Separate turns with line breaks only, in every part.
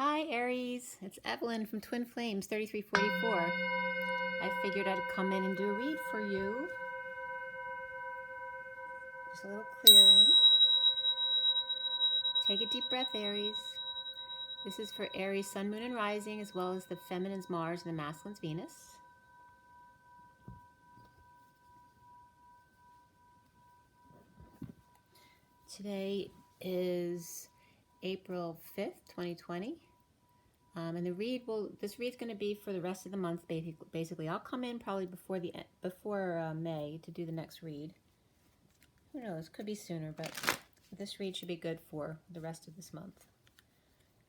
Hi Aries, it's Evelyn from Twin Flames 3344. I figured I'd come in and do a read for you. Just a little clearing. Take a deep breath, Aries. This is for Aries, Sun, Moon, and Rising, as well as the Feminine's Mars and the Masculine's Venus. Today is April 5th, 2020. And this read's going to be for the rest of the month, basically. I'll come in probably before May to do the next read. Who knows, could be sooner, but this read should be good for the rest of this month.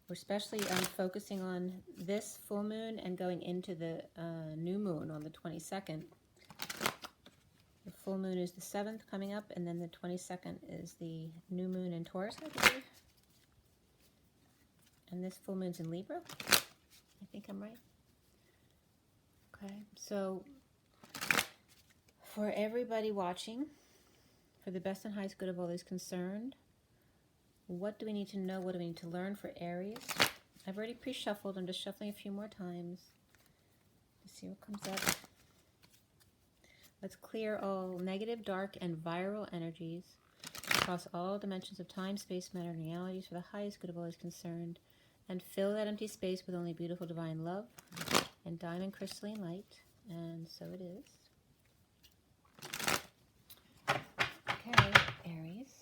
We're especially focusing on this full moon and going into the new moon on the 22nd. The full moon is the 7th coming up, and then the 22nd is the new moon in Taurus, I believe. And this full moon's in Libra. I think I'm right. Okay, so for everybody watching, for the best and highest good of all those concerned, what do we need to know? What do we need to learn for Aries? I've already pre-shuffled. I'm just shuffling a few more times. Let's see what comes up. Let's clear all negative, dark, and viral energies across all dimensions of time, space, matter, and realities for the highest good of all those concerned. And fill that empty space with only beautiful divine love and diamond crystalline light. And so it is. Okay, Aries.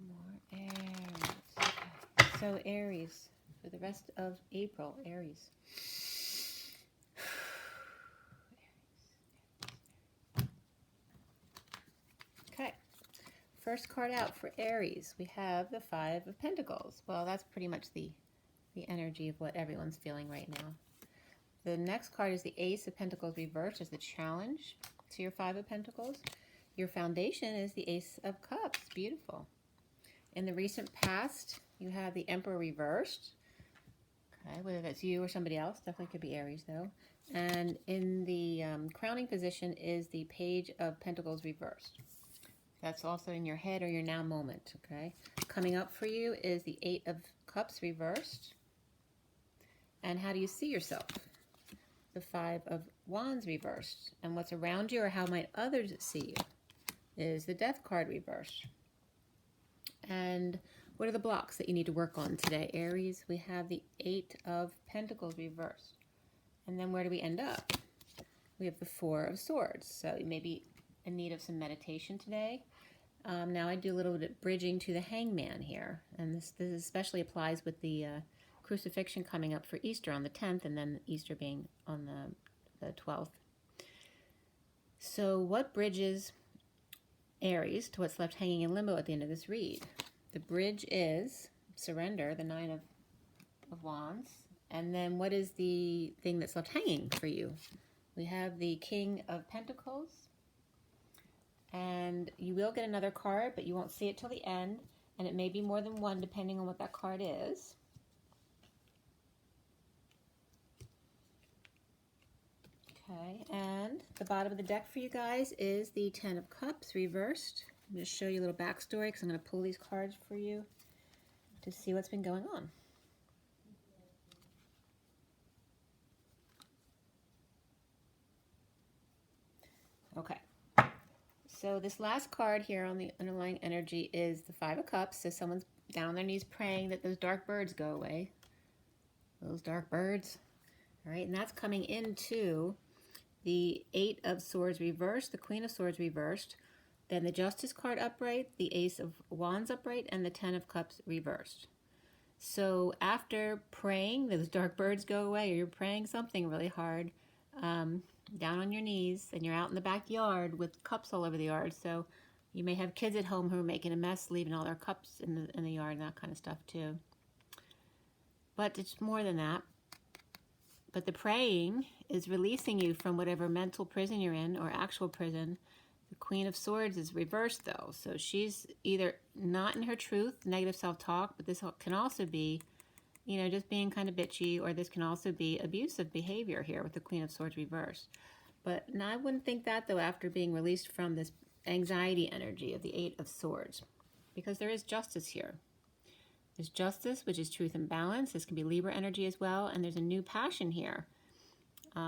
More Aries. Okay. So Aries, for the rest of April, Aries. Okay. First card out for Aries, we have the Five of Pentacles. Well, that's pretty much the energy of what everyone's feeling right now. The next card is the Ace of Pentacles reversed as the challenge to your Five of Pentacles. Your foundation is the Ace of Cups. Beautiful. In the recent past, you have the Emperor reversed. Okay, whether that's you or somebody else, definitely could be Aries though. And in the crowning position is the Page of Pentacles reversed. That's also in your head or your now moment, okay? Coming up for you is the Eight of Cups reversed. And how do you see yourself? The Five of Wands reversed. And what's around you or how might others see you is the Death card reversed. And what are the blocks that you need to work on today, Aries? We have the Eight of Pentacles reversed. And then where do we end up? We have the Four of Swords. So you may be in need of some meditation today. Now I do a little bit of bridging to the Hangman here, and this especially applies with the crucifixion coming up for Easter on the 10th, and then Easter being on the 12th. So what bridges Aries to what's left hanging in limbo at the end of this read? The bridge is surrender, the Nine of Wands, and then what is the thing that's left hanging for you? We have the King of Pentacles. And you will get another card, but you won't see it till the end. And it may be more than one, depending on what that card is. Okay, and the bottom of the deck for you guys is the Ten of Cups reversed. I'm going to show you a little backstory because I'm going to pull these cards for you to see what's been going on. Okay. So this last card here on the underlying energy is the Five of Cups. So someone's down on their knees praying that those dark birds go away. Those dark birds. All right, and that's coming into the Eight of Swords reversed, the Queen of Swords reversed, then the Justice card upright, the Ace of Wands upright, and the Ten of Cups reversed. So after praying those dark birds go away, or you're praying something really hard, down on your knees, and you're out in the backyard with cups all over the yard. So you may have kids at home who are making a mess, leaving all their cups in the yard and that kind of stuff too. But it's more than that. But the praying is releasing you from whatever mental prison you're in or actual prison. The Queen of Swords is reversed though. So she's either not in her truth, negative self-talk, but this can also be, you know, just being kind of bitchy, or this can also be abusive behavior here with the Queen of Swords reversed. But I wouldn't think that, though, after being released from this anxiety energy of the Eight of Swords, because there is justice here. There's justice, which is truth and balance. This can be Libra energy as well. And there's a new passion here,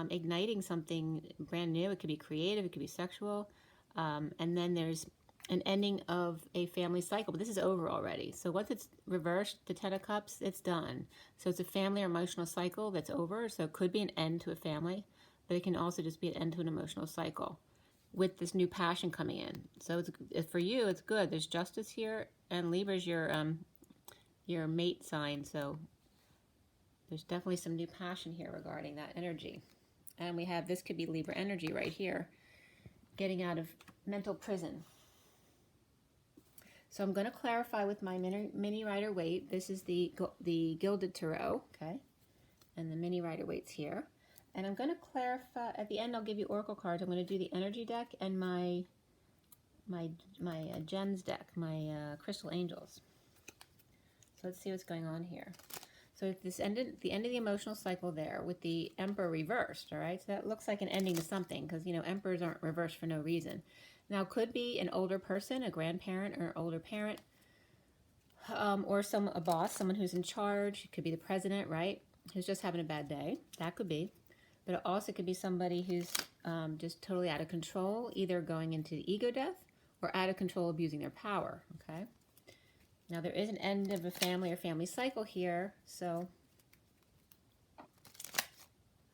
igniting something brand new. It could be creative, it could be sexual. And then there's an ending of a family cycle, but this is over already. So once it's reversed, the Ten of Cups, it's done. So it's a family or emotional cycle that's over. So it could be an end to a family, but it can also just be an end to an emotional cycle with this new passion coming in. So it's, for you, it's good. There's justice here, and Libra's your mate sign. So there's definitely some new passion here regarding that energy. And we have, this could be Libra energy right here, getting out of mental prison. So I'm going to clarify with my mini Rider Waite. This is the Gilded Tarot, okay? And the mini Rider Waite's here. And I'm going to clarify, at the end I'll give you oracle cards. I'm going to do the energy deck and my gems deck, my crystal angels. So let's see what's going on here. So if this ended, the end of the emotional cycle there with the Emperor reversed, all right? So that looks like an ending to something, because, you know, Emperors aren't reversed for no reason. Now, could be an older person, a grandparent or older parent, or a boss, someone who's in charge. It could be the president, right? Who's just having a bad day. That could be. But it also could be somebody who's just totally out of control, either going into ego death or out of control, abusing their power, okay? Now, there is an end of a family or family cycle here, so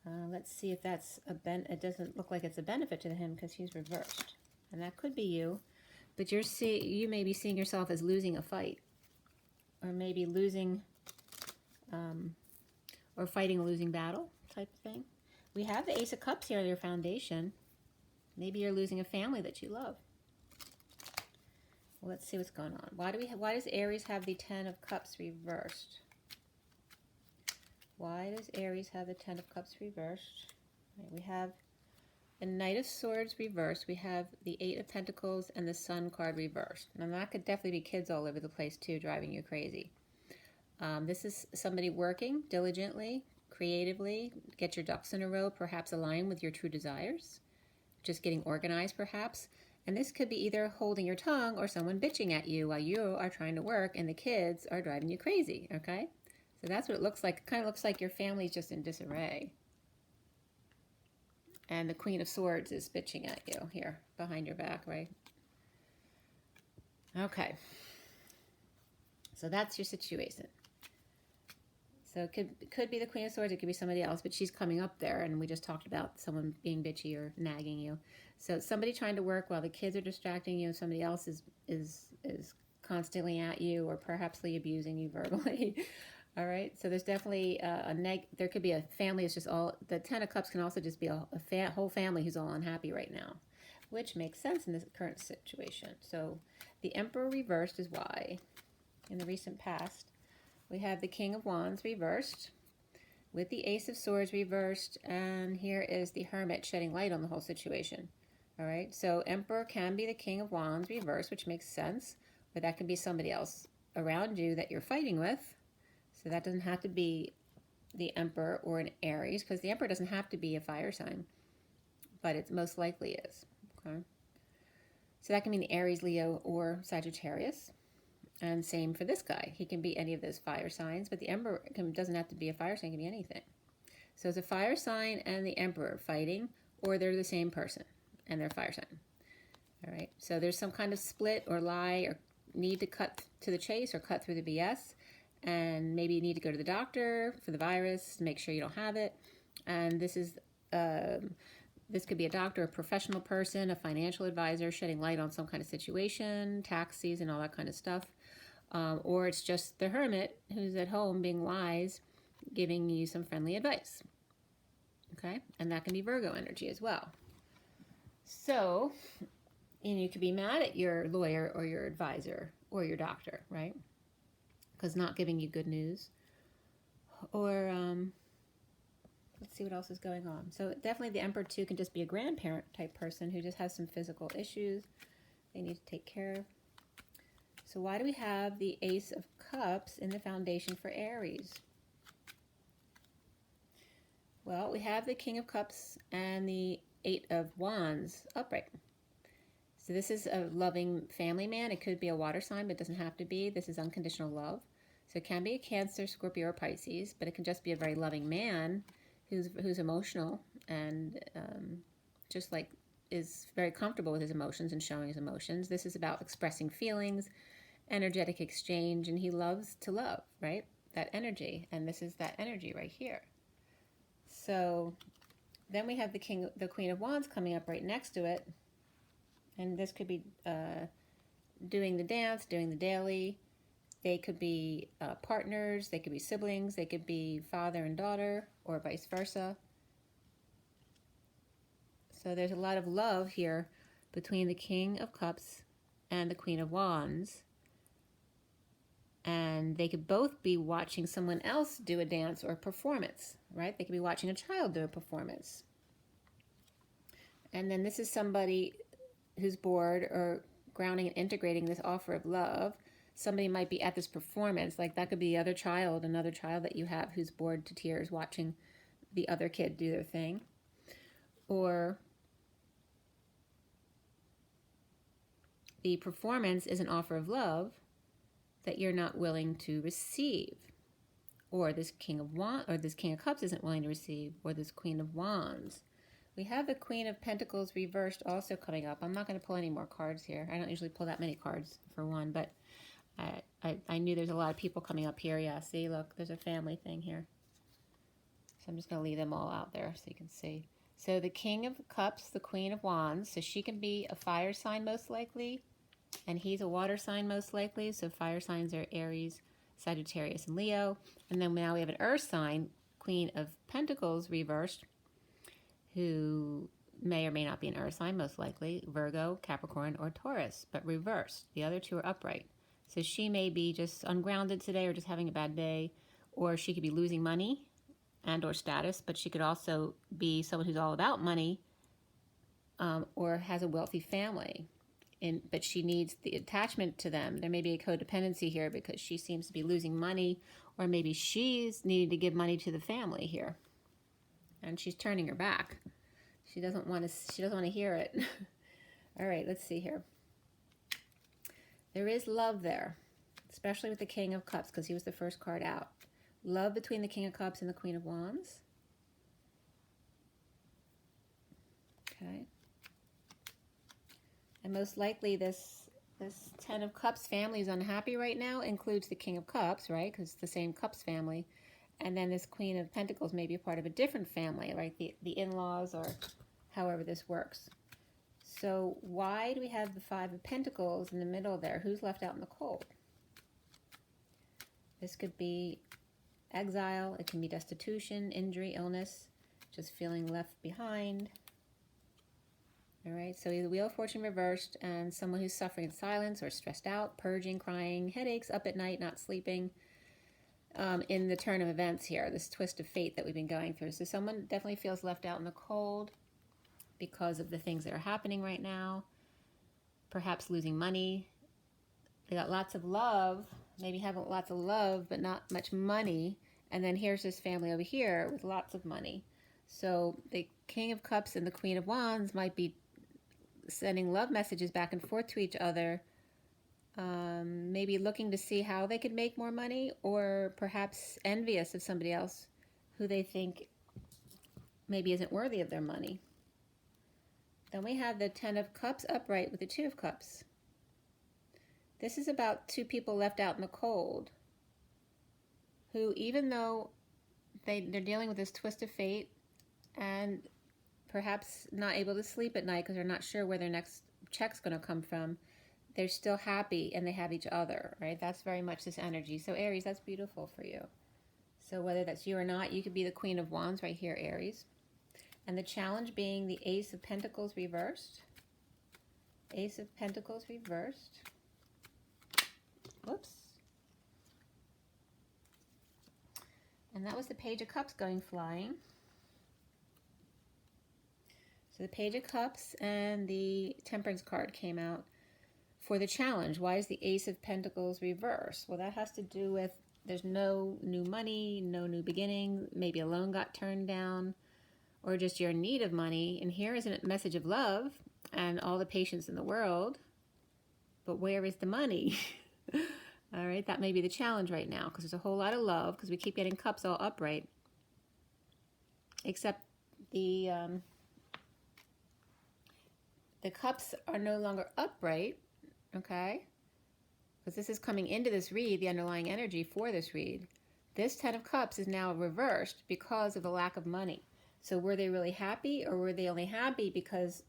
let's see if that's it doesn't look like it's a benefit to him because he's reversed. And that could be you, but you may be seeing yourself as losing a fight, or maybe losing, or fighting a losing battle type of thing. We have the Ace of Cups here, your foundation. Maybe you're losing a family that you love. Well, let's see what's going on. Why does Aries have the Ten of Cups reversed? Why does Aries have the Ten of Cups reversed? Right, we have the Knight of Swords reversed. We have the Eight of Pentacles and the Sun card reversed. Now, that could definitely be kids all over the place, too, driving you crazy. This is somebody working diligently, creatively, get your ducks in a row, perhaps align with your true desires, just getting organized, perhaps. And this could be either holding your tongue or someone bitching at you while you are trying to work and the kids are driving you crazy, okay? So that's what it looks like. It kind of looks like your family's just in disarray. And the Queen of Swords is bitching at you here, behind your back, right? Okay. So that's your situation. So it could be the Queen of Swords, it could be somebody else, but she's coming up there, and we just talked about someone being bitchy or nagging you. So somebody trying to work while the kids are distracting you, and somebody else is constantly at you, or perhapsly abusing you verbally. All right, so there's definitely there could be a family. It's just all, the Ten of Cups can also just be a whole family who's all unhappy right now, which makes sense in this current situation. So the Emperor reversed is why. In the recent past, we have the King of Wands reversed with the Ace of Swords reversed, and here is the Hermit shedding light on the whole situation. All right, so Emperor can be the King of Wands reversed, which makes sense, but that can be somebody else around you that you're fighting with. So that doesn't have to be the Emperor or an Aries, because the Emperor doesn't have to be a fire sign, but it most likely is. Okay, so that can mean the Aries, Leo, or Sagittarius. And same for this guy. He can be any of those fire signs, but the Emperor doesn't have to be a fire sign. It can be anything. So it's a fire sign and the Emperor fighting, or they're the same person and they're fire sign. All right. So there's some kind of split or lie or need to cut to the chase or cut through the BS. And maybe you need to go to the doctor for the virus to make sure you don't have it. And this is this could be a doctor, a professional person, a financial advisor shedding light on some kind of situation, tax season, all that kind of stuff. Or it's just the Hermit who's at home being wise, giving you some friendly advice. Okay? And that can be Virgo energy as well. So, and you could be mad at your lawyer or your advisor or your doctor, right? Because not giving you good news. Or, let's see what else is going on. So definitely the Emperor too can just be a grandparent type person who just has some physical issues they need to take care of. So why do we have the Ace of Cups in the foundation for Aries? Well, we have the King of Cups and the Eight of Wands upright. So this is a loving family man. It could be a water sign, but it doesn't have to be. This is unconditional love. So it can be a Cancer, Scorpio, or Pisces, but it can just be a very loving man who's emotional and just like is very comfortable with his emotions and showing his emotions. This is about expressing feelings, energetic exchange, and he loves to love, right? That energy, and this is that energy right here. So then we have the Queen of Wands coming up right next to it, and this could be doing the dance, doing the daily. They could be partners, they could be siblings, they could be father and daughter, or vice versa. So there's a lot of love here between the King of Cups and the Queen of Wands. And they could both be watching someone else do a dance or a performance, right? They could be watching a child do a performance. And then this is somebody who's bored or grounding and integrating this offer of love. Somebody might be at this performance, like that could be another child that you have who's bored to tears watching the other kid do their thing. Or the performance is an offer of love that you're not willing to receive. Or this King of Wands, or this King of Cups isn't willing to receive, or this Queen of Wands. We have the Queen of Pentacles reversed also coming up. I'm not going to pull any more cards here. I don't usually pull that many cards for one, but I knew there's a lot of people coming up here. Yeah, see, look, there's a family thing here. So I'm just going to leave them all out there so you can see. So the King of Cups, the Queen of Wands, so she can be a fire sign most likely, and he's a water sign most likely. So fire signs are Aries, Sagittarius, and Leo. And then now we have an earth sign, Queen of Pentacles reversed, who may or may not be an earth sign, most likely Virgo, Capricorn, or Taurus, but reversed. The other two are upright. So she may be just ungrounded today or just having a bad day, or she could be losing money and or status, but she could also be someone who's all about money or has a wealthy family, but she needs the attachment to them. There may be a codependency here because she seems to be losing money, or maybe she's needing to give money to the family here, and she's turning her back. She doesn't want to hear it. All right, let's see here. There is love there, especially with the King of Cups because he was the first card out. Love between the King of Cups and the Queen of Wands. Okay. And most likely this Ten of Cups family is unhappy right now, includes the King of Cups, right? Because it's the same Cups family. And then this Queen of Pentacles may be a part of a different family, right? The in-laws or however this works. So why do we have the Five of Pentacles in the middle there? Who's left out in the cold? This could be exile. It can be destitution, injury, illness, just feeling left behind. All right, so the Wheel of Fortune reversed and someone who's suffering in silence or stressed out, purging, crying, headaches, up at night, not sleeping. In the turn of events here, this twist of fate that we've been going through. So someone definitely feels left out in the cold because of the things that are happening right now. Perhaps losing money. They got lots of love, maybe having lots of love, but not much money. And then here's this family over here with lots of money. So the King of Cups and the Queen of Wands might be sending love messages back and forth to each other. Maybe looking to see how they could make more money, or perhaps envious of somebody else who they think maybe isn't worthy of their money. Then we have the Ten of Cups upright with the Two of Cups. This is about two people left out in the cold who, even though they're dealing with this twist of fate and perhaps not able to sleep at night because they're not sure where their next check's going to come from, they're still happy and they have each other, right? That's very much this energy. So Aries, that's beautiful for you. So whether that's you or not, you could be the Queen of Wands right here, Aries. And the challenge being the Ace of Pentacles reversed. Ace of Pentacles reversed. Whoops. And that was the Page of Cups going flying. So the Page of Cups and the Temperance card came out for the challenge. Why is the Ace of Pentacles reversed? Well, that has to do with there's no new money, no new beginning. Maybe a loan got turned down, or just you're in need of money. And here is a message of love and all the patience in the world. But where is the money? All right, that may be the challenge right now because there's a whole lot of love because we keep getting cups all upright. Except the cups are no longer upright, okay? Because this is coming into this read, the underlying energy for this read. This 10 of Cups is now reversed because of the lack of money. So were they really happy, or were they only happy because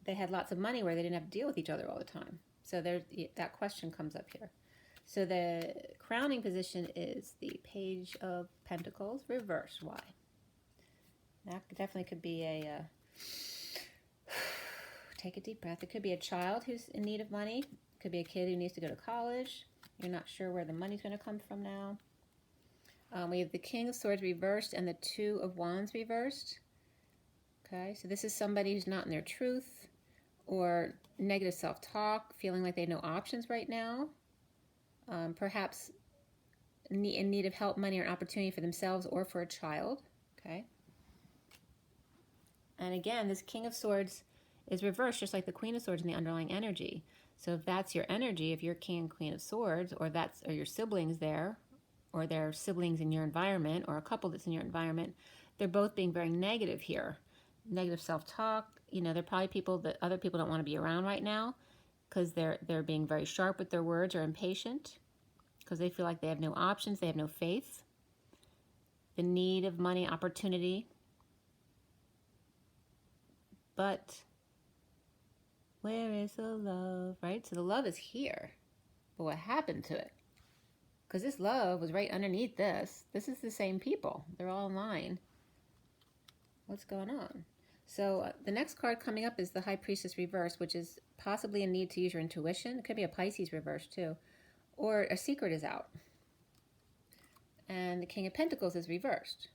they had lots of money where they didn't have to deal with each other all the time? So there's, that question comes up here. So the crowning position is the Page of Pentacles reversed. Why? That definitely could be a, take a deep breath. It could be a child who's in need of money. It could be a kid who needs to go to college. You're not sure where the money's going to come from now. We have the King of Swords reversed and the Two of Wands reversed. Okay, so this is somebody who's not in their truth or negative self-talk, feeling like they have no options right now. Perhaps in need of help, money, or opportunity for themselves or for a child. Okay. And again, this King of Swords is reversed, just like the Queen of Swords in the underlying energy. So if that's your energy, if you're King and Queen of Swords, or your siblings there, or their siblings in your environment, or a couple that's in your environment, they're both being very negative here. Negative self-talk. You know, they're probably people that other people don't want to be around right now because they're being very sharp with their words or impatient because they feel like they have no options, they have no faith. The need of money, opportunity. But where is the love, right? So the love is here. But what happened to it? Because this love was right underneath this. This is the same people. They're all in line. What's going on? So the next card coming up is the High Priestess reverse, which is possibly a need to use your intuition. It could be a Pisces reverse too. Or a secret is out. And the King of Pentacles is reversed.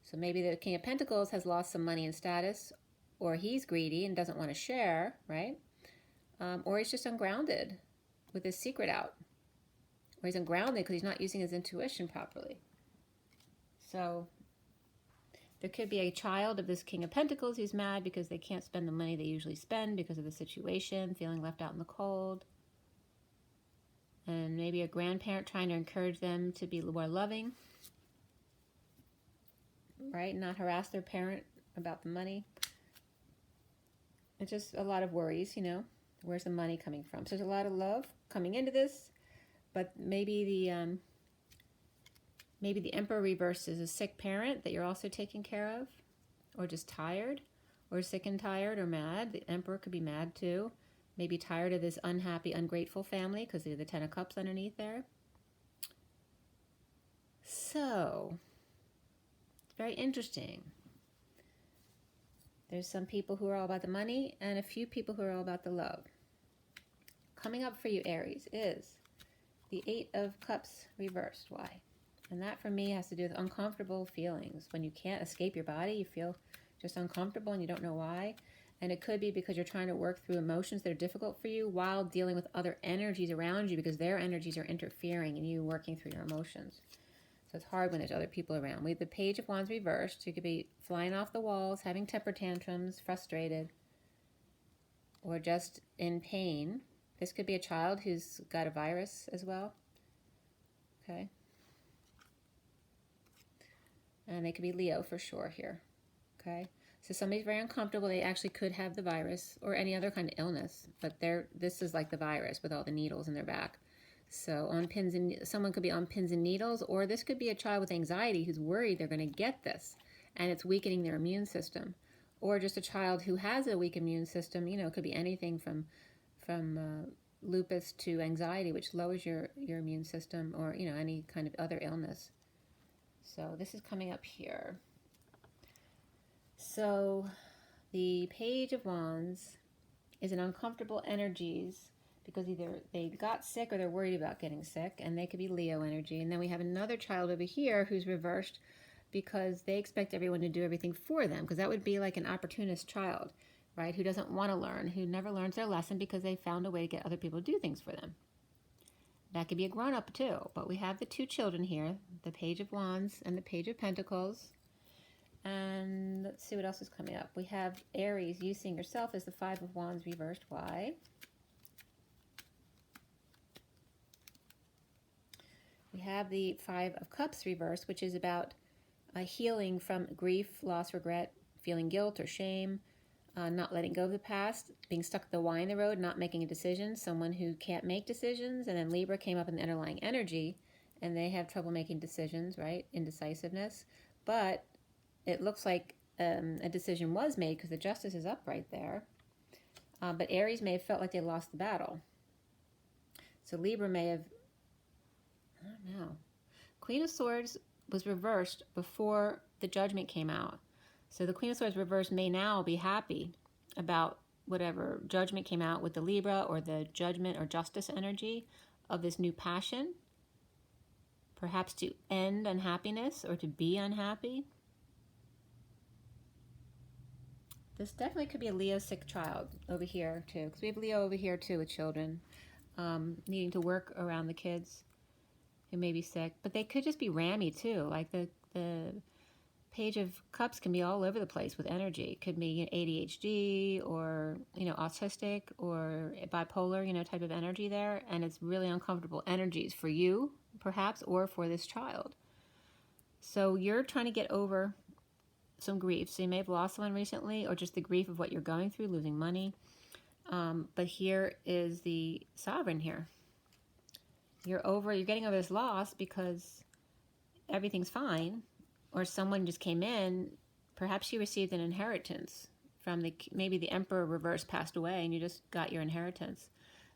So maybe the King of Pentacles has lost some money and status, or he's greedy and doesn't want to share, right? Or he's just ungrounded with his secret out. Or he's ungrounded because he's not using his intuition properly. So there could be a child of this King of Pentacles who's mad because they can't spend the money they usually spend because of the situation, feeling left out in the cold. And maybe a grandparent trying to encourage them to be more loving, right? Not harass their parent about the money. It's just a lot of worries, you know. Where's the money coming from? So there's a lot of love coming into this, but maybe the Emperor reverse is a sick parent that you're also taking care of, or just tired, or sick and tired, or mad. The Emperor could be mad too. Maybe tired of this unhappy, ungrateful family because of the Ten of Cups underneath there. So, it's very interesting. There's some people who are all about the money and a few people who are all about the love. Coming up for you, Aries, is the Eight of Cups reversed. Why? And that for me has to do with uncomfortable feelings. When you can't escape your body, you feel just uncomfortable and you don't know why. And it could be because you're trying to work through emotions that are difficult for you while dealing with other energies around you because their energies are interfering in you working through your emotions. So it's hard when there's other people around. We have the Page of Wands reversed. You could be flying off the walls, having temper tantrums, frustrated, or just in pain. This could be a child who's got a virus as well. Okay. And they could be Leo for sure here. Okay. So somebody's very uncomfortable. They actually could have the virus or any other kind of illness, but this is like the virus with all the needles in their back. So someone could be on pins and needles, or this could be a child with anxiety who's worried they're going to get this, and it's weakening their immune system. Or just a child who has a weak immune system. You know, it could be anything from lupus to anxiety, which lowers your immune system, or, you know, any kind of other illness. So this is coming up here. So the Page of Wands is an uncomfortable energies because either they got sick or they're worried about getting sick, and they could be Leo energy. And then we have another child over here who's reversed because they expect everyone to do everything for them, because that would be like an opportunist child, right, who doesn't want to learn, who never learns their lesson because they found a way to get other people to do things for them. That could be a grown-up too, but we have the two children here, the Page of Wands and the Page of Pentacles. And let's see what else is coming up. We have Aries, you seeing yourself as the Five of Wands reversed. Why? have the Five of Cups reversed, which is about healing from grief, loss, regret, feeling guilt or shame, not letting go of the past, being stuck at the Y in the road, not making a decision, someone who can't make decisions. And then Libra came up in the underlying energy, and they have trouble making decisions, right? Indecisiveness. But it looks like a decision was made because the Justice is up right there. But Aries may have felt like they lost the battle. So Libra may have, I don't know. Queen of Swords was reversed before the Judgment came out. So the Queen of Swords reversed may now be happy about whatever Judgment came out with the Libra, or the Judgment or Justice energy of this new passion. Perhaps to end unhappiness or to be unhappy. This definitely could be a Leo sick child over here too, because we have Leo over here too with children, needing to work around the kids who may be sick. But they could just be rammy too, like the Page of Cups can be all over the place with energy. It could be ADHD or, autistic or bipolar, type of energy there. And it's really uncomfortable energies for you, perhaps, or for this child. So you're trying to get over some grief. So you may have lost someone recently, or just the grief of what you're going through, losing money. But here is the Sovereign here. You're getting over this loss because everything's fine. Or someone just came in, perhaps you received an inheritance from maybe the Emperor reverse passed away and you just got your inheritance.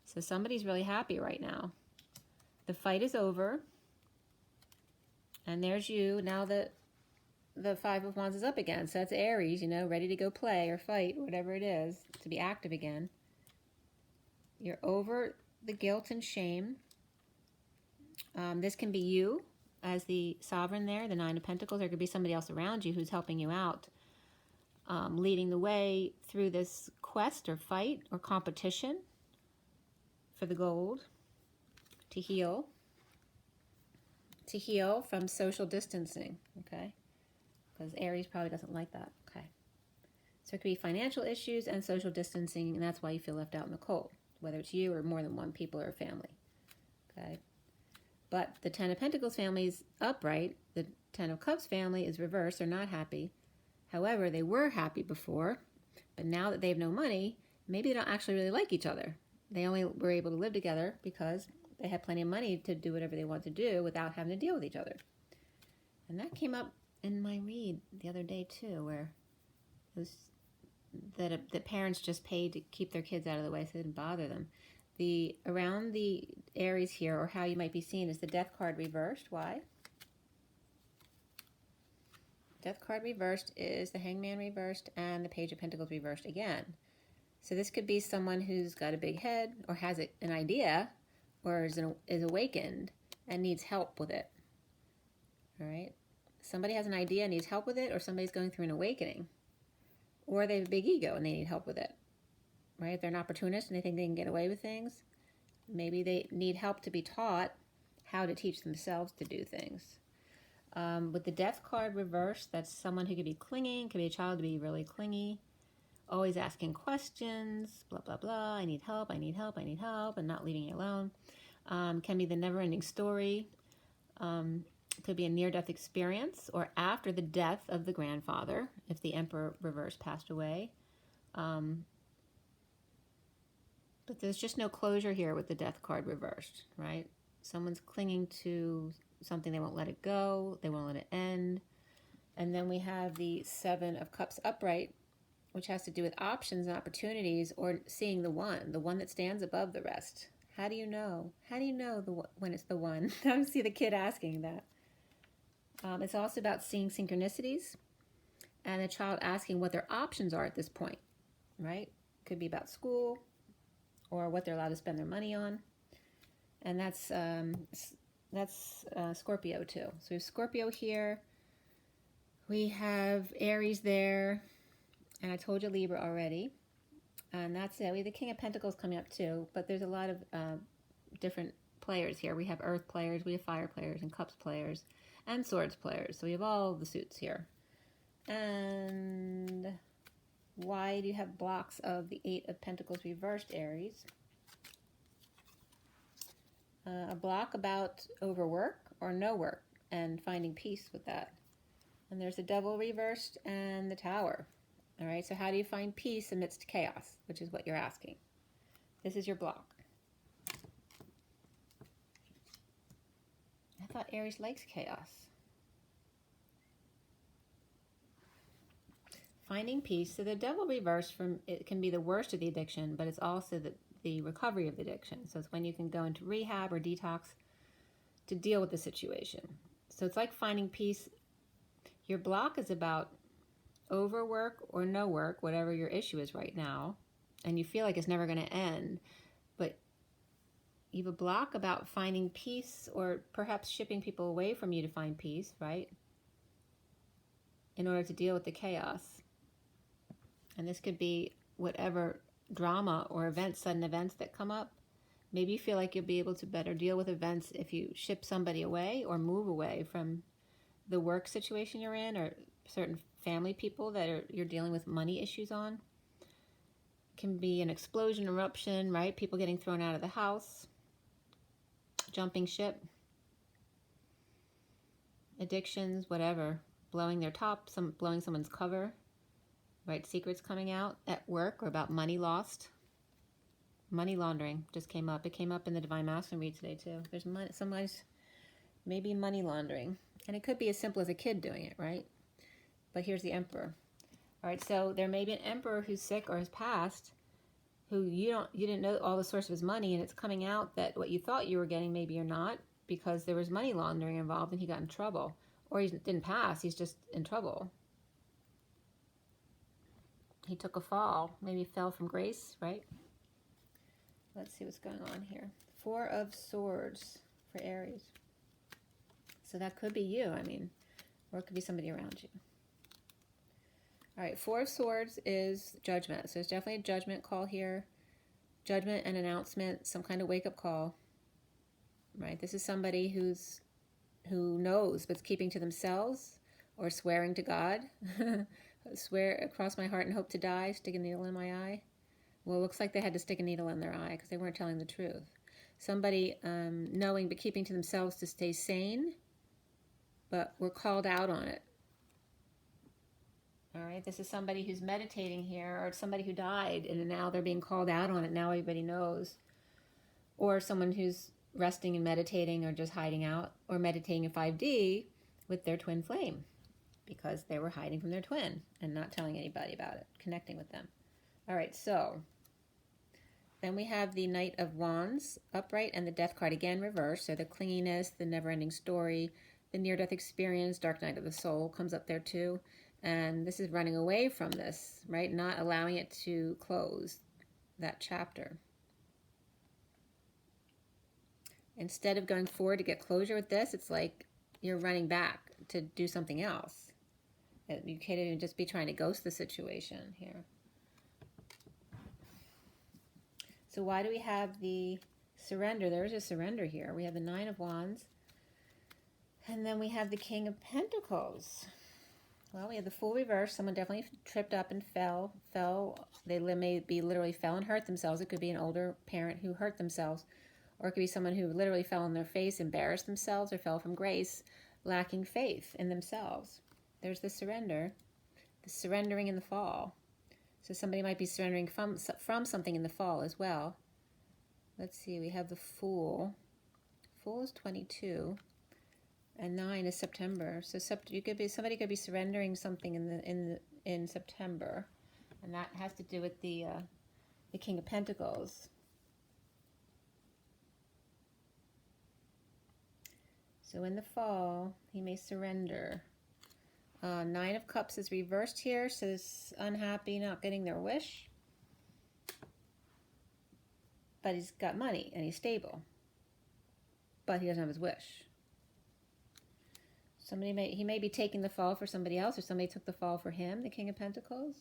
So somebody's really happy right now. The fight is over. And there's you. Now the Five of Wands is up again. So that's Aries, ready to go play or fight, whatever it is, to be active again. You're over the guilt and shame. This can be you as the Sovereign there, the Nine of Pentacles. There could be somebody else around you who's helping you out, leading the way through this quest or fight or competition for the gold, to heal from social distancing, okay? Because Aries probably doesn't like that, okay? So it could be financial issues and social distancing, and that's why you feel left out in the cold, whether it's you or more than one people or a family, okay? But the Ten of Pentacles family is upright. The Ten of Cups family is reversed. They're not happy. However, they were happy before. But now that they have no money, maybe they don't actually really like each other. They only were able to live together because they had plenty of money to do whatever they want to do without having to deal with each other. And that came up in my read the other day too, where it was that the parents just paid to keep their kids out of the way so it didn't bother them. Around the Aries here, or how you might be seen, is the Death card reversed. Why? Death card reversed is the Hangman reversed and the Page of Pentacles reversed again. So this could be someone who's got a big head or has an idea or is awakened and needs help with it. All right? Somebody has an idea and needs help with it, or somebody's going through an awakening. Or they have a big ego and they need help with it. Right? They're an opportunist and they think they can get away with things. Maybe they need help to be taught how to teach themselves to do things. With the Death card reversed, that's someone who could be clinging, could be a child to be really clingy, always asking questions, blah, blah, blah, I need help, I need help, I need help, and not leaving you alone. Can be the never-ending story. Could be a near-death experience, or after the death of the grandfather, if the Emperor reverse passed away. But there's just no closure here with the Death card reversed, right? Someone's clinging to something, they won't let it go, they won't let it end. And then we have the Seven of Cups upright, which has to do with options and opportunities, or seeing the one that stands above the rest. How do you know? How do you know when it's the one? I see the kid asking that. It's also about seeing synchronicities and the child asking what their options are at this point, right? Could be about school, or what they're allowed to spend their money on. And that's Scorpio too. So we have Scorpio here. We have Aries there. And I told you Libra already. And that's it. We have the King of Pentacles coming up too. But there's a lot of different players here. We have Earth players, we have Fire players, and Cups players, and Swords players. So we have all the suits here. And why do you have blocks of the Eight of Pentacles reversed, Aries? A block about overwork or no work, and finding peace with that. And there's the Devil reversed and the Tower. All right, so how do you find peace amidst chaos, which is what you're asking. This is your block. I thought Aries likes chaos. Finding peace. So the Devil reversed, it can be the worst of the addiction, but it's also the recovery of the addiction. So it's when you can go into rehab or detox to deal with the situation. So it's like finding peace. Your block is about overwork or no work, whatever your issue is right now, and you feel like it's never going to end, but you have a block about finding peace, or perhaps shipping people away from you to find peace, right? In order to deal with the chaos. And this could be whatever drama or events, sudden events that come up. Maybe you feel like you'll be able to better deal with events if you ship somebody away or move away from the work situation you're in, or certain family people that you're dealing with money issues on. It can be an explosion, eruption, right? People getting thrown out of the house, jumping ship, addictions, whatever, blowing their top, blowing someone's cover, right? Secrets coming out at work, or about money lost. Money laundering just came up. It came up in the Divine Masculine read today too. There's money, somebody's maybe money laundering. And it could be as simple as a kid doing it, right? But here's the Emperor. All right, so there may be an Emperor who's sick or has passed, who you didn't know all the source of his money, and it's coming out that what you thought you were getting, maybe you're not, because there was money laundering involved and he got in trouble. Or he didn't pass, he's just in trouble. He took a fall, maybe fell from grace, right? Let's see what's going on here. 4 of Swords for Aries. So that could be you, I mean, or it could be somebody around you. All right, 4 of Swords is judgment. So there's definitely a judgment call here. Judgment and announcement, some kind of wake-up call. Right? This is somebody who knows but's keeping to themselves, or swearing to God. Swear across my heart and hope to die, stick a needle in my eye. Well, it looks like they had to stick a needle in their eye because they weren't telling the truth. Somebody knowing but keeping to themselves to stay sane, but were called out on it. All right, this is somebody who's meditating here, or somebody who died and now they're being called out on it. Now everybody knows. Or someone who's resting and meditating, or just hiding out, or meditating in 5D with their twin flame because they were hiding from their twin and not telling anybody about it, connecting with them. All right, so then we have the Knight of Wands upright and the Death card again reversed. So the clinginess, the never-ending story, the near-death experience, Dark Night of the Soul comes up there too. And this is running away from this, right? Not allowing it to close that chapter. Instead of going forward to get closure with this, it's like you're running back to do something else. You can't even just be trying to ghost the situation here. So why do we have the surrender? There's a surrender here. We have the 9 of Wands. And then we have the King of Pentacles. Well, we have the Fool reverse. Someone definitely tripped up and fell. They may be literally fell and hurt themselves. It could be an older parent who hurt themselves. Or it could be someone who literally fell on their face, embarrassed themselves, or fell from grace, lacking faith in themselves. There's the surrender. The surrendering in the fall. So somebody might be surrendering from something in the fall as well. Let's see, we have the Fool. Fool is 22. And 9 is September. So somebody could be surrendering something in September, and that has to do with the King of Pentacles. So in the fall, he may surrender. 9 of Cups is reversed here, so this unhappy, not getting their wish. But he's got money and he's stable, but he doesn't have his wish. He may be taking the fall for somebody else, or somebody took the fall for him, the King of Pentacles.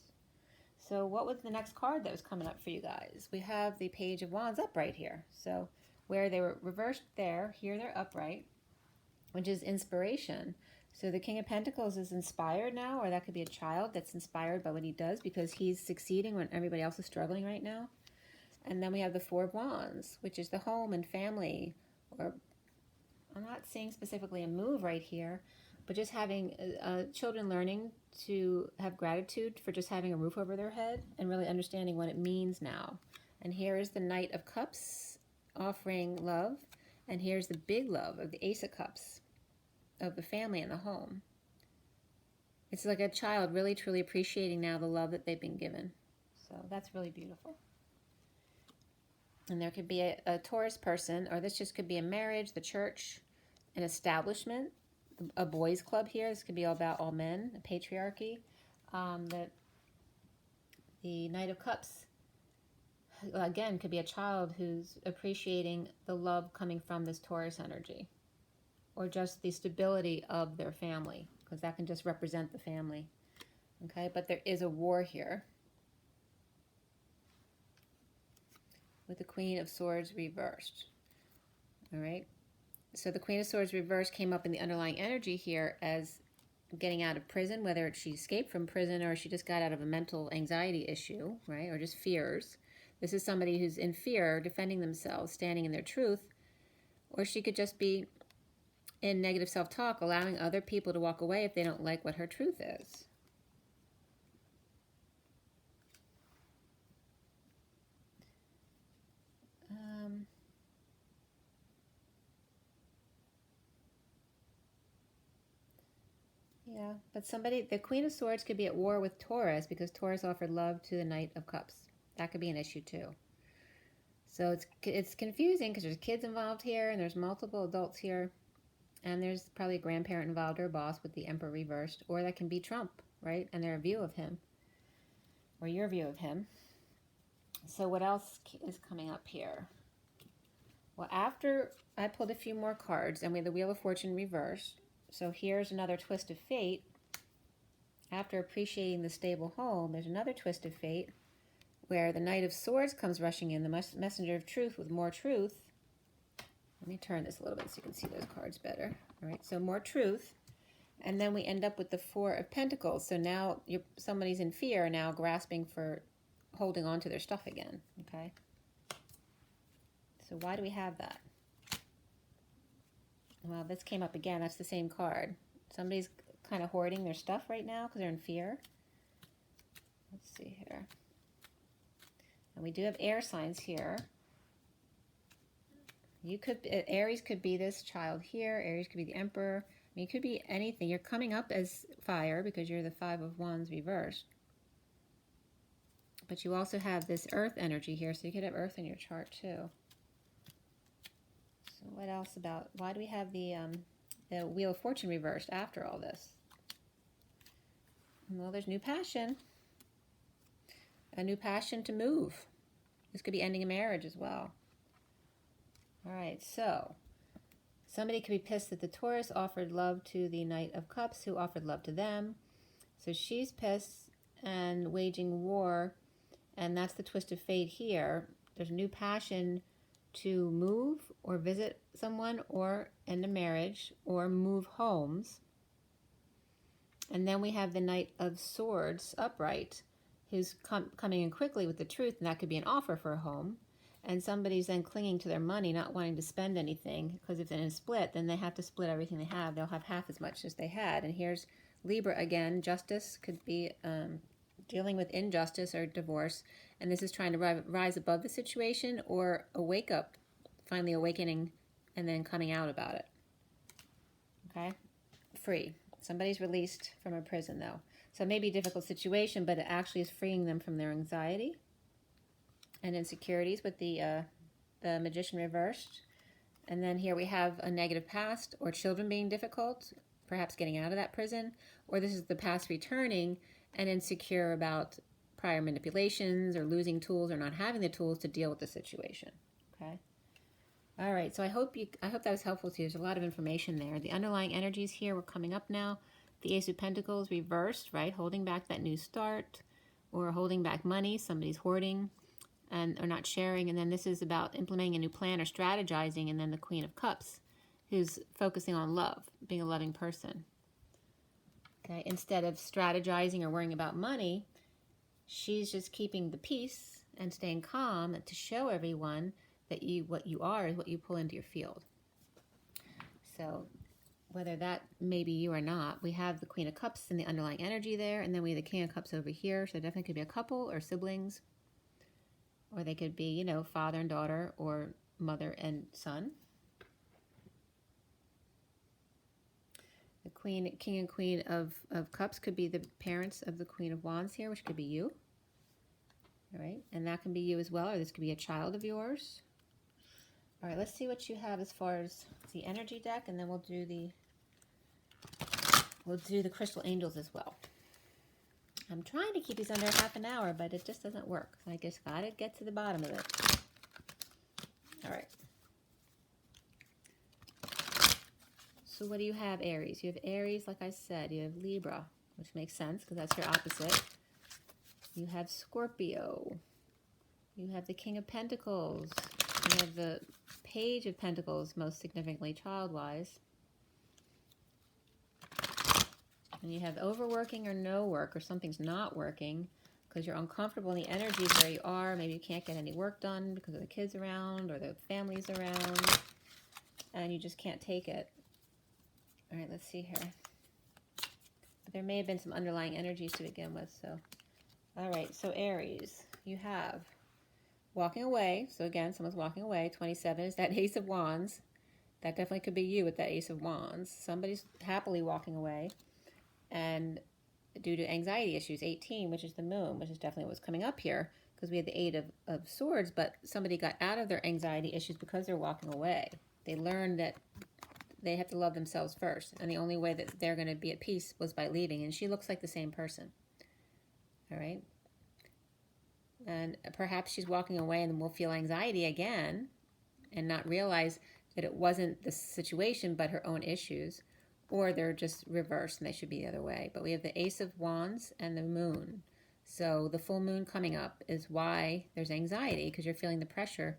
So what was the next card that was coming up for you guys? We have the Page of Wands upright here. So where they were reversed there, here they're upright, which is inspiration. So the King of Pentacles is inspired now, or that could be a child that's inspired by what he does because he's succeeding when everybody else is struggling right now. And then we have the 4 of Wands, which is the home and family, or I'm not seeing specifically a move right here, but just having children learning to have gratitude for just having a roof over their head and really understanding what it means now. And here is the Knight of Cups offering love. And here's the big love of the Ace of Cups of the family and the home. It's like a child really truly appreciating now the love that they've been given. So that's really beautiful. And there could be a Taurus person, or this just could be a marriage, the church, an establishment, a boys club here. This could be all about all men, a patriarchy. The Knight of Cups, again, could be a child who's appreciating the love coming from this Taurus energy, or just the stability of their family, because that can just represent the family. Okay, but there is a war here with the Queen of Swords reversed. All right, so the Queen of Swords reversed came up in the underlying energy here as getting out of prison, whether she escaped from prison or she just got out of a mental anxiety issue, right, or just fears. This is somebody who's in fear, defending themselves, standing in their truth, or she could just be in negative self-talk, allowing other people to walk away if they don't like what her truth is. Yeah, but somebody, the Queen of Swords could be at war with Taurus because Taurus offered love to the Knight of Cups. That could be an issue too. So it's confusing because there's kids involved here and there's multiple adults here. And there's probably a grandparent involved or a boss with the Emperor reversed. Or that can be Trump, right? And their view of him. Or your view of him. So what else is coming up here? Well, after I pulled a few more cards and we have the Wheel of Fortune reversed. So here's another twist of fate. After appreciating the stable home, there's another twist of fate where the Knight of Swords comes rushing in, the messenger of truth with more truth. Let me turn this a little bit so you can see those cards better. All right, so more truth. And then we end up with the Four of Pentacles. So now somebody's in fear, now grasping for holding on to their stuff again, okay? So why do we have that? Well, this came up again. That's the same card. Somebody's kind of hoarding their stuff right now because they're in fear. Let's see here. And we do have air signs here. Aries could be this child here. Aries could be the Emperor. I mean, it could be anything. You're coming up as fire because you're the Five of Wands reversed. But you also have this earth energy here, so you could have earth in your chart too. So what else about, why do we have the Wheel of Fortune reversed after all this? Well, there's new passion. A new passion to move. This could be ending a marriage as well. All right, so somebody could be pissed that the Taurus offered love to the Knight of Cups, who offered love to them. So she's pissed and waging war, and that's the twist of fate here. There's a new passion to move or visit someone or end a marriage or move homes. And then we have the Knight of Swords upright, who's coming in quickly with the truth, and that could be an offer for a home. And somebody's then clinging to their money, not wanting to spend anything, because if they're in a split, then they have to split everything they have. They'll have half as much as they had. And here's Libra again. Justice could be dealing with injustice or divorce, and this is trying to rise above the situation or a wake up, finally awakening, and then coming out about it. Okay? Free. Somebody's released from a prison, though. So it may be a difficult situation, but it actually is freeing them from their anxiety and insecurities with the Magician reversed. And then here we have a negative past or children being difficult, perhaps getting out of that prison, or this is the past returning and insecure about prior manipulations or losing tools or not having the tools to deal with the situation. Okay. All right, so I hope that was helpful to you. There's a lot of information there. The underlying energies here were coming up now. The Ace of Pentacles reversed, right? Holding back that new start or holding back money. Somebody's hoarding or not sharing. And then this is about implementing a new plan or strategizing. And then the Queen of Cups, who's focusing on love, being a loving person. Okay, instead of strategizing or worrying about money, she's just keeping the peace and staying calm to show everyone that what you are is what you pull into your field. So whether that may be you or not, we have the Queen of Cups and the underlying energy there, and then we have the King of Cups over here. So it definitely could be a couple or siblings, or they could be, you know, father and daughter or mother and son. The Queen, King and Queen of Cups could be the parents of the Queen of Wands here, which could be you. All right, and that can be you as well, or this could be a child of yours. All right, let's see what you have as far as the energy deck, and then we'll do the crystal angels as well. I'm trying to keep these under half an hour, but it just doesn't work. I just got to get to the bottom of it. All right. So what do you have, Aries? You have Aries, like I said. You have Libra, which makes sense because that's your opposite. You have Scorpio. You have the King of Pentacles. You have the Page of Pentacles, most significantly child-wise. And you have overworking or no work, or something's not working because you're uncomfortable in the energies where you are. Maybe you can't get any work done because of the kids around or the family's around, and you just can't take it. All right, let's see here. But there may have been some underlying energies to begin with. So, all right, so Aries, you have walking away. So again, someone's walking away. 27 is that Ace of Wands. That definitely could be you with that Ace of Wands. Somebody's happily walking away. And due to anxiety issues, 18, which is the moon, which is definitely what's coming up here, because we had the 8 of Swords, but somebody got out of their anxiety issues because they're walking away. They learned that they have to love themselves first, and the only way that they're going to be at peace was by leaving, and she looks like the same person. All right? And perhaps she's walking away and then we'll feel anxiety again and not realize that it wasn't the situation but her own issues. Or they're just reversed and they should be the other way. But we have the Ace of Wands and the Moon. So the full moon coming up is why there's anxiety, because you're feeling the pressure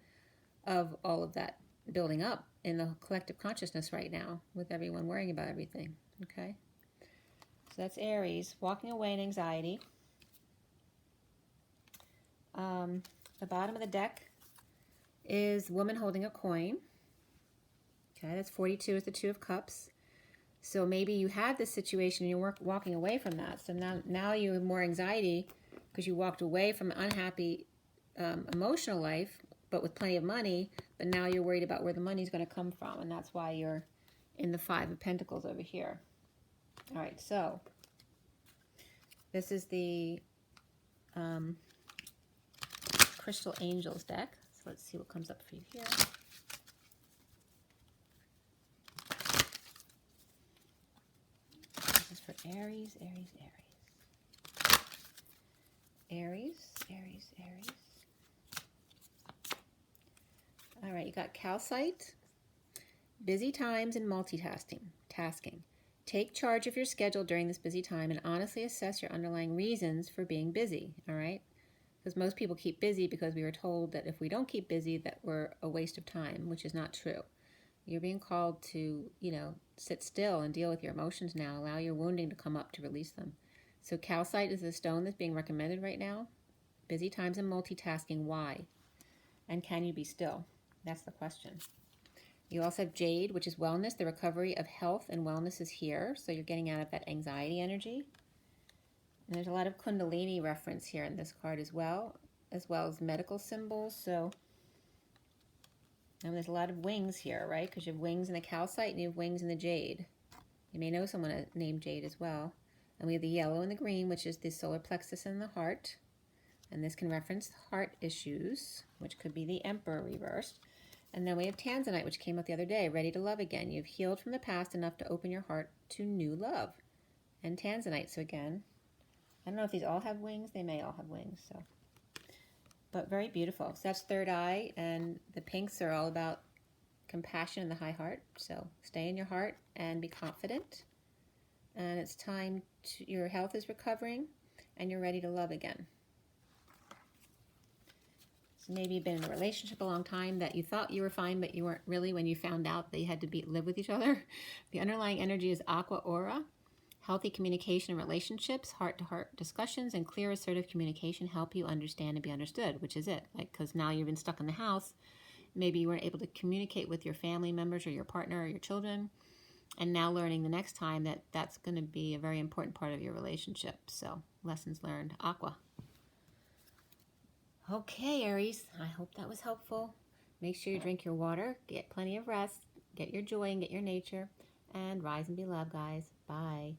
of all of that building up in the collective consciousness right now with everyone worrying about everything. Okay? So that's Aries, walking away in anxiety. The bottom of the deck is woman holding a coin. Okay, that's 42 is the 2 of Cups. So maybe you had this situation and you're walking away from that. So now you have more anxiety because you walked away from an unhappy emotional life, but with plenty of money. But now you're worried about where the money's going to come from. And that's why you're in the 5 of Pentacles over here. All right, so this is the Crystal Angels deck. So let's see what comes up for you here. For Aries, Aries, Aries. Aries, Aries, Aries. All right, you got calcite, busy times, and tasking. Take charge of your schedule during this busy time and honestly assess your underlying reasons for being busy, all right? Because most people keep busy because we were told that if we don't keep busy, that we're a waste of time, which is not true. You're being called to, you know, sit still and deal with your emotions now. Allow your wounding to come up to release them. So calcite is the stone that's being recommended right now. Busy times and multitasking. Why? And can you be still? That's the question. You also have jade, which is wellness. The recovery of health and wellness is here. So you're getting out of that anxiety energy. And there's a lot of kundalini reference here in this card as well as medical symbols. So and there's a lot of wings here, right? Because you have wings in the calcite and you have wings in the jade. You may know someone named Jade as well. And we have the yellow and the green, which is the solar plexus and the heart. And this can reference heart issues, which could be the Emperor reversed. And then we have tanzanite, which came out the other day, ready to love again. You've healed from the past enough to open your heart to new love. And tanzanite, so again, I don't know if these all have wings. They may all have wings, so. But very beautiful. So that's third eye, and the pinks are all about compassion and the high heart. So stay in your heart and be confident. And it's time to, your health is recovering and you're ready to love again. So maybe you've been in a relationship a long time that you thought you were fine, but you weren't really when you found out that you had to live with each other. The underlying energy is aqua aura. Healthy communication and relationships, heart-to-heart discussions, and clear assertive communication help you understand and be understood, which is it. Like, because now you've been stuck in the house, maybe you weren't able to communicate with your family members or your partner or your children, And now learning the next time that that's going to be a very important part of your relationship. So lessons learned. Aqua. Okay, Aries, I hope that was helpful. Make sure you drink your water, get plenty of rest, get your joy and get your nature, and rise and be loved, guys. Bye.